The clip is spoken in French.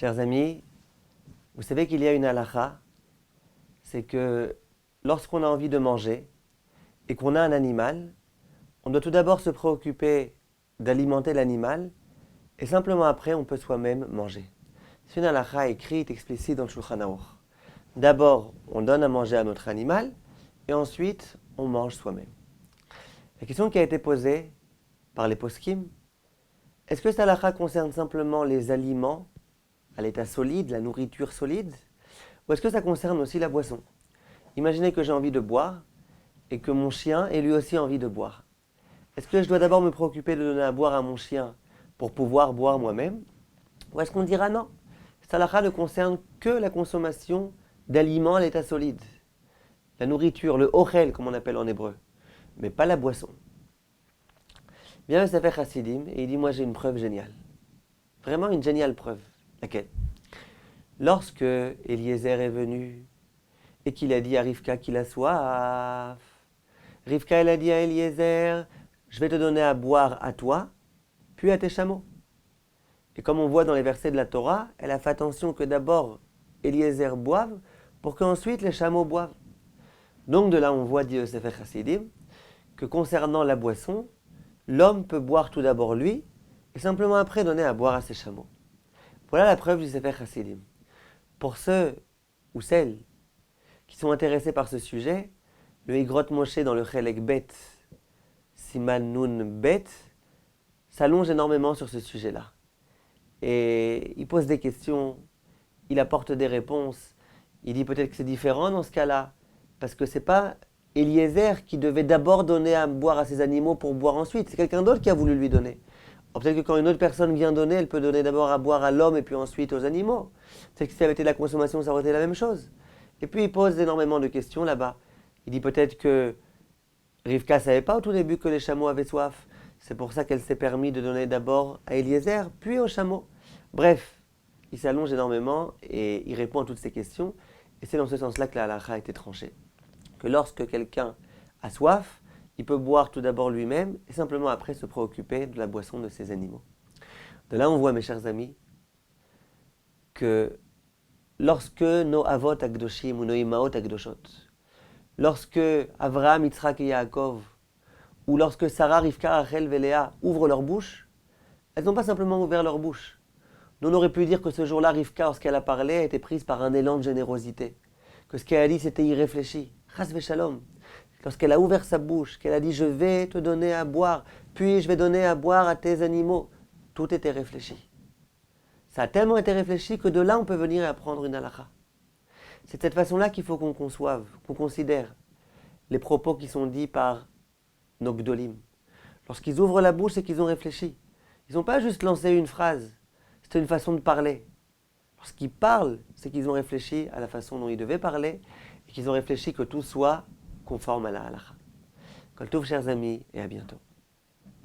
Chers amis, vous savez qu'il y a une halakha, c'est que lorsqu'on a envie de manger et qu'on a un animal, on doit tout d'abord se préoccuper d'alimenter l'animal et simplement après on peut soi-même manger. C'est une halakha écrite, explicite dans le Shulchan Aruch. D'abord, on donne à manger à notre animal et ensuite on mange soi-même. La question qui a été posée par les poskim, est-ce que cette halakha concerne simplement les aliments à l'état solide, la nourriture solide, ou est-ce que ça concerne aussi la boisson? Imaginez que j'ai envie de boire et que mon chien ait lui aussi envie de boire. Est-ce que je dois d'abord me préoccuper de donner à boire à mon chien pour pouvoir boire moi-même? Ou est-ce qu'on dira non? Cette halakha ne concerne que la consommation d'aliments à l'état solide. La nourriture, le ochel comme on appelle en hébreu, mais pas la boisson. Bien, ça fait Chassidim et il dit, moi j'ai une preuve géniale. Vraiment une géniale preuve. Laquelle? Lorsque Eliezer est venu et qu'il a dit à Rivka qu'il a soif, Rivka elle a dit à Eliezer, je vais te donner à boire à toi, puis à tes chameaux. Et comme on voit dans les versets de la Torah, elle a fait attention que d'abord Eliezer boive pour qu'ensuite les chameaux boivent. Donc de là on voit, dit Sefer Chassidim, que concernant la boisson, l'homme peut boire tout d'abord lui et simplement après donner à boire à ses chameaux. Voilà la preuve du Sefer Chassidim. Pour ceux ou celles qui sont intéressés par ce sujet, le Igrot Moshe dans le Chelek Bet, Siman Nun Bet, s'allonge énormément sur ce sujet-là. Et il pose des questions, il apporte des réponses, il dit peut-être que c'est différent dans ce cas-là, parce que c'est pas Eliezer qui devait d'abord donner à boire à ses animaux pour boire ensuite, c'est quelqu'un d'autre qui a voulu lui donner. Or, peut-être que quand une autre personne vient donner, elle peut donner d'abord à boire à l'homme et puis ensuite aux animaux. Peut-être que si ça avait été la consommation, ça aurait été la même chose. Et puis il pose énormément de questions là-bas. Il dit peut-être que Rivka ne savait pas au tout début que les chameaux avaient soif. C'est pour ça qu'elle s'est permis de donner d'abord à Eliezer, puis aux chameaux. Bref, il s'allonge énormément et il répond à toutes ces questions. Et c'est dans ce sens-là que la halakha a été tranchée. Que lorsque quelqu'un a soif, il peut boire tout d'abord lui-même et simplement après se préoccuper de la boisson de ses animaux. De là, on voit, mes chers amis, que lorsque nos avot akdoshim ou nos imaot akdoshot, lorsque Avraham, Yitzhak et Yaakov, ou lorsque Sarah, Rivka, Rachel et Léa ouvrent leur bouche, elles n'ont pas simplement ouvert leur bouche. Nous, on aurait pu dire que ce jour-là, Rivka, lorsqu'elle a parlé, a été prise par un élan de générosité. Que ce qu'elle a dit, c'était irréfléchi. Chas v'shalom. Lorsqu'elle a ouvert sa bouche, qu'elle a dit « je vais te donner à boire, puis je vais donner à boire à tes animaux », tout était réfléchi. Ça a tellement été réfléchi que de là, on peut venir et apprendre une halakha. C'est de cette façon-là qu'il faut qu'on conçoive, qu'on considère les propos qui sont dits par nos gdolim. Lorsqu'ils ouvrent la bouche, c'est qu'ils ont réfléchi. Ils n'ont pas juste lancé une phrase, c'était une façon de parler. Lorsqu'ils parlent, c'est qu'ils ont réfléchi à la façon dont ils devaient parler et qu'ils ont réfléchi que tout soit conforme à la halakha. Kol tov, chers amis, et à bientôt.